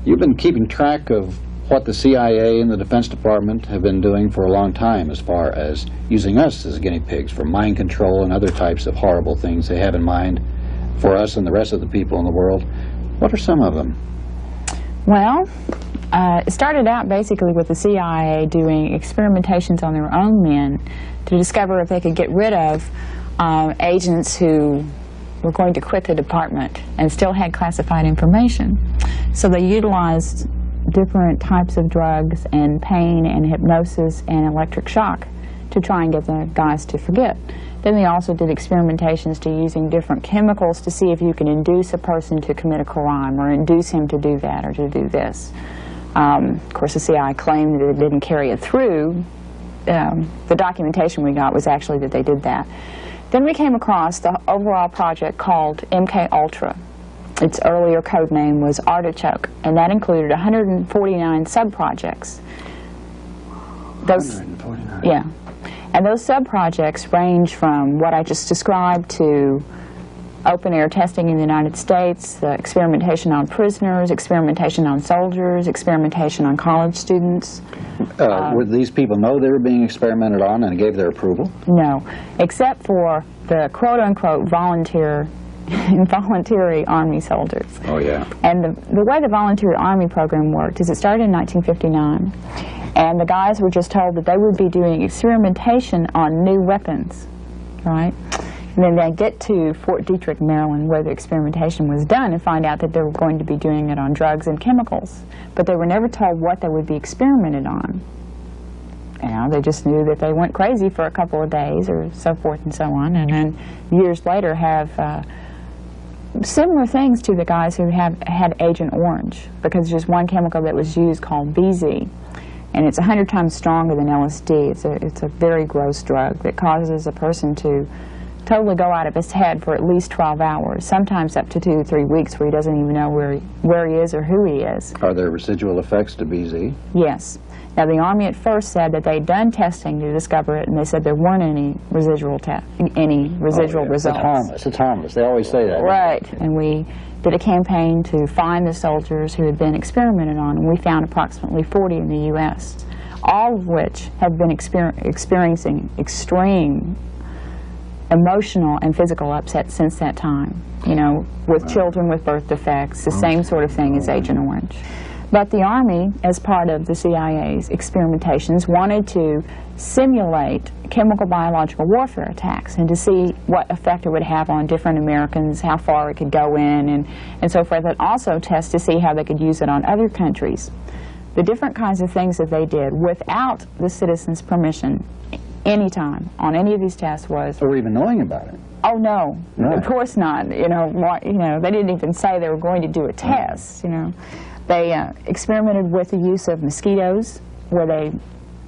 You've been keeping track of what the CIA and the Defense Department have been doing for a long time as far as using us as guinea pigs for mind control and other types of horrible things they have in mind for us and the rest of the people in the world. What are some of them? Well, it started out basically with the CIA doing experimentations on their own men to discover if they could get rid of agents who were going to quit the department and still had classified information. So they utilized different types of drugs and pain and hypnosis and electric shock to try and get the guys to forget. Then they also did experimentations to using different chemicals to see if you can induce a person to commit a crime or induce him to do that or to do this. Of course, the CIA claimed that it didn't carry it through. The documentation we got was actually that they did that. Then we came across the overall project called MK Ultra. Its earlier code name was Artichoke, and that included 149 sub-projects. 149. Yeah. And those sub-projects range from what I just described to open-air testing in the United States, the experimentation on prisoners, experimentation on soldiers, experimentation on college students. Would these people know they were being experimented on and gave their approval? No, except for the quote-unquote voluntary Army soldiers. Oh, yeah. And the way the voluntary Army program worked is it started in 1959, and the guys were just told that they would be doing experimentation on new weapons, right? And then they'd get to Fort Detrick, Maryland, where the experimentation was done, and find out that they were going to be doing it on drugs and chemicals. But they were never told what they would be experimented on. You know, they just knew that they went crazy for a couple of days or so forth and so on, and then years later have similar things to the guys who had Agent Orange, because there's one chemical that was used called BZ, and it's 100 times stronger than LSD. It's a very gross drug that causes a person to totally go out of his head for at least 12 hours, sometimes up to 2 to 3 weeks, where he doesn't even know where he is or who he is. Are there residual effects to BZ? Yes. Now, the Army at first said that they'd done testing to discover it, and they said there weren't any residual results. It's harmless. It's harmless. They always say that. Right. And we did a campaign to find the soldiers who had been experimented on, and we found approximately 40 in the U.S., all of which have been experiencing extreme emotional and physical upset since that time, you know, with children with birth defects, the same sort of thing as Agent Orange. But the Army, as part of the CIA's experimentations, wanted to simulate chemical biological warfare attacks and to see what effect it would have on different Americans, how far it could go in, and so forth, and also test to see how they could use it on other countries. The different kinds of things that they did without the citizens' permission anytime on any of these tests was... Or even knowing about it. Oh, no. Right. Of course not. You know, they didn't even say they were going to do a test, you know. They experimented with the use of mosquitoes, where they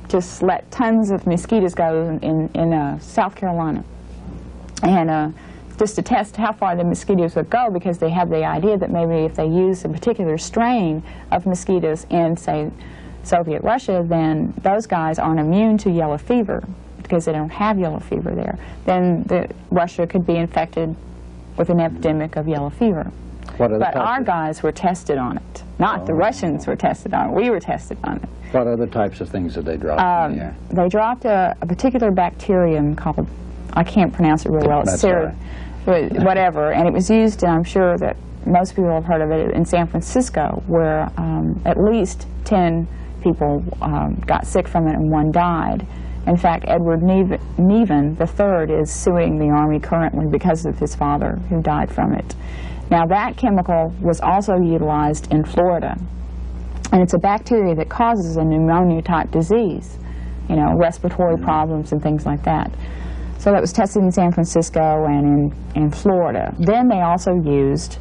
just let tons of mosquitoes go in South Carolina. And just to test how far the mosquitoes would go, because they had the idea that maybe if they used a particular strain of mosquitoes in, say, Soviet Russia, then those guys aren't immune to yellow fever, because they don't have yellow fever there. Then Russia could be infected with an epidemic of yellow fever. But our guys were tested on it. Not the Russians were tested on it. We were tested on it. What other types of things did they drop in the air? They dropped a particular bacterium called, I can't pronounce it real well, it's whatever, and it was used, and I'm sure that most people have heard of it, in San Francisco, where at least 10 people got sick from it and 1 died. In fact, Edward Nevin III is suing the Army currently because of his father, who died from it. Now, that chemical was also utilized in Florida, and it's a bacteria that causes a pneumonia-type disease, you know, respiratory problems and things like that. So that was tested in San Francisco and in Florida. Then they also used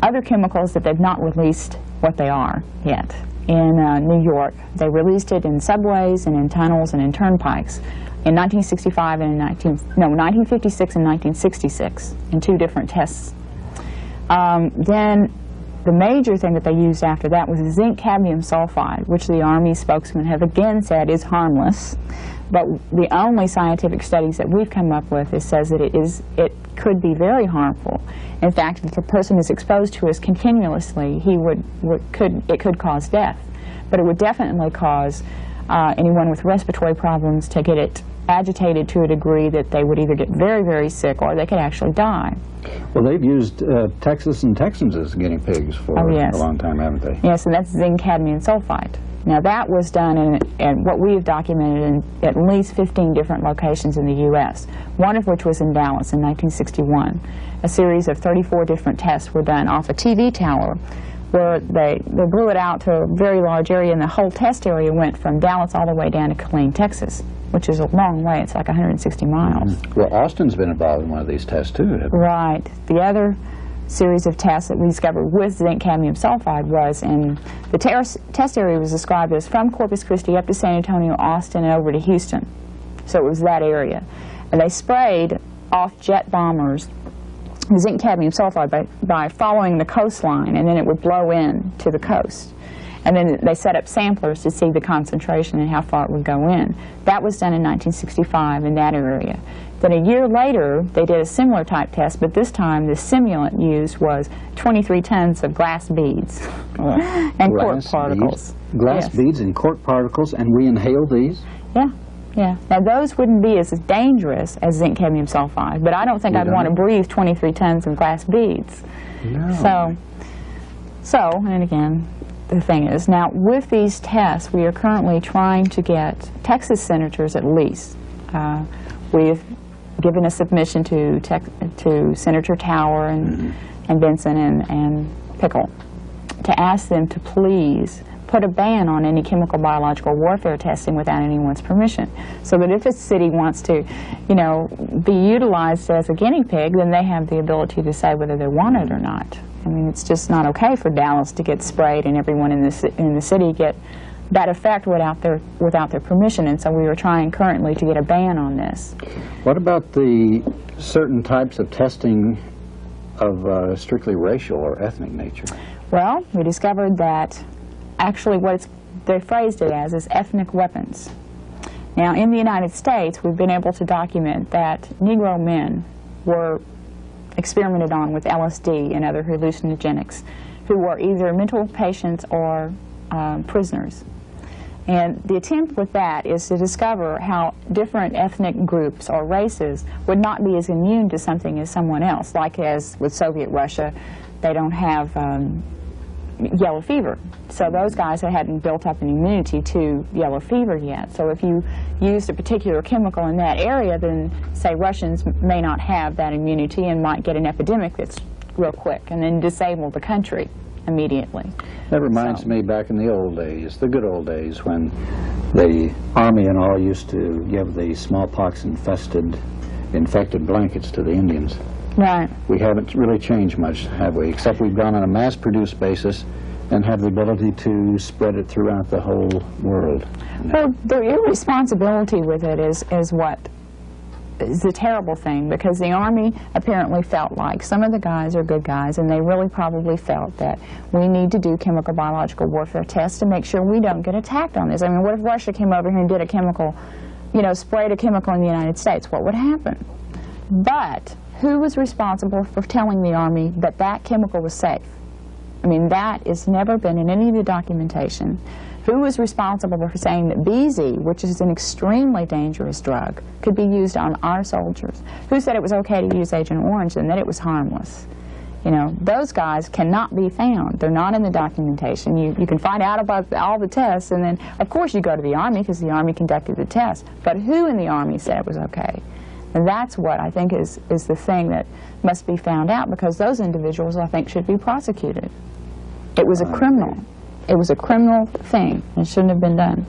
other chemicals that they've not released what they are yet. In New York, they released it in subways and in tunnels and in turnpikes in 1965 and in 1956 and 1966 in 2 different tests. Then the major thing that they used after that was zinc cadmium sulfide, which the Army spokesman have again said is harmless, But the only scientific studies that we've come up with says that it could be very harmful. In fact, if a person is exposed to it continuously, it could cause death. But it would definitely cause anyone with respiratory problems to get it agitated to a degree that they would either get very, very sick or they could actually die. Well, they've used Texas and Texans as guinea pigs for a long time, haven't they? Yes, and that's zinc cadmium sulfide. Now, that was done in what we have documented in at least 15 different locations in the U.S., one of which was in Dallas in 1961. A series of 34 different tests were done off a TV tower where they blew it out to a very large area, and the whole test area went from Dallas all the way down to Killeen, Texas, which is a long way. It's like 160 miles. Well, Austin's been involved in one of these tests, too, hasn't it? Right. The other series of tests that we discovered with zinc cadmium sulfide was in the test area was described as from Corpus Christi up to San Antonio, Austin, and over to Houston. So it was that area. And they sprayed off jet bombers zinc cadmium sulfide by following the coastline, and then it would blow in to the coast. And then they set up samplers to see the concentration and how far it would go in. That was done in 1965 in that area. Then a year later, they did a similar type test, but this time the simulant used was 23 tons of glass beads and cork particles. Glass beads and cork particles, and we inhale these? Yeah. Yeah. Now, those wouldn't be as dangerous as zinc cadmium sulfide, but I don't think I'd want to breathe 23 tons of glass beads. No. So, and again, the thing is, now with these tests, we are currently trying to get Texas senators at least. We've given a submission to Senator Tower and Benson and Pickle to ask them to please put a ban on any chemical biological warfare testing without anyone's permission, so that if a city wants to, be utilized as a guinea pig, then they have the ability to say whether they want it or not. I mean, it's just not okay for Dallas to get sprayed and everyone in the city get that effect without their permission, and so we are trying currently to get a ban on this. What about the certain types of testing of strictly racial or ethnic nature? Well, we discovered that actually what they phrased it as is ethnic weapons. Now, in the United States, we've been able to document that Negro men were experimented on with LSD and other hallucinogenics who were either mental patients or prisoners. And the attempt with that is to discover how different ethnic groups or races would not be as immune to something as someone else. Like as with Soviet Russia, they don't have yellow fever. So those guys hadn't built up an immunity to yellow fever yet. So if you used a particular chemical in that area, then say Russians may not have that immunity and might get an epidemic that's real quick and then disable the country immediately. That reminds me back in the old days, the good old days, when the Army and all used to give the smallpox infected blankets to the Indians. Right. We haven't really changed much, have we? Except we've gone on a mass-produced basis and have the ability to spread it throughout the whole world. Well, the irresponsibility with it is what is the terrible thing, because the Army apparently felt like some of the guys are good guys, and they really probably felt that we need to do chemical biological warfare tests to make sure we don't get attacked on this. I mean, what if Russia came over here and did a chemical, sprayed a chemical in the United States? What would happen? But who was responsible for telling the Army that that chemical was safe? I mean, that has never been in any of the documentation. Who was responsible for saying that BZ, which is an extremely dangerous drug, could be used on our soldiers? Who said it was okay to use Agent Orange and that it was harmless? Those guys cannot be found. They're not in the documentation. You can find out about all the tests, and then, of course, you go to the Army because the Army conducted the test. But who in the Army said it was okay? And that's what I think is the thing that must be found out, because those individuals, I think, should be prosecuted. It was a criminal. It was a criminal thing. It shouldn't have been done.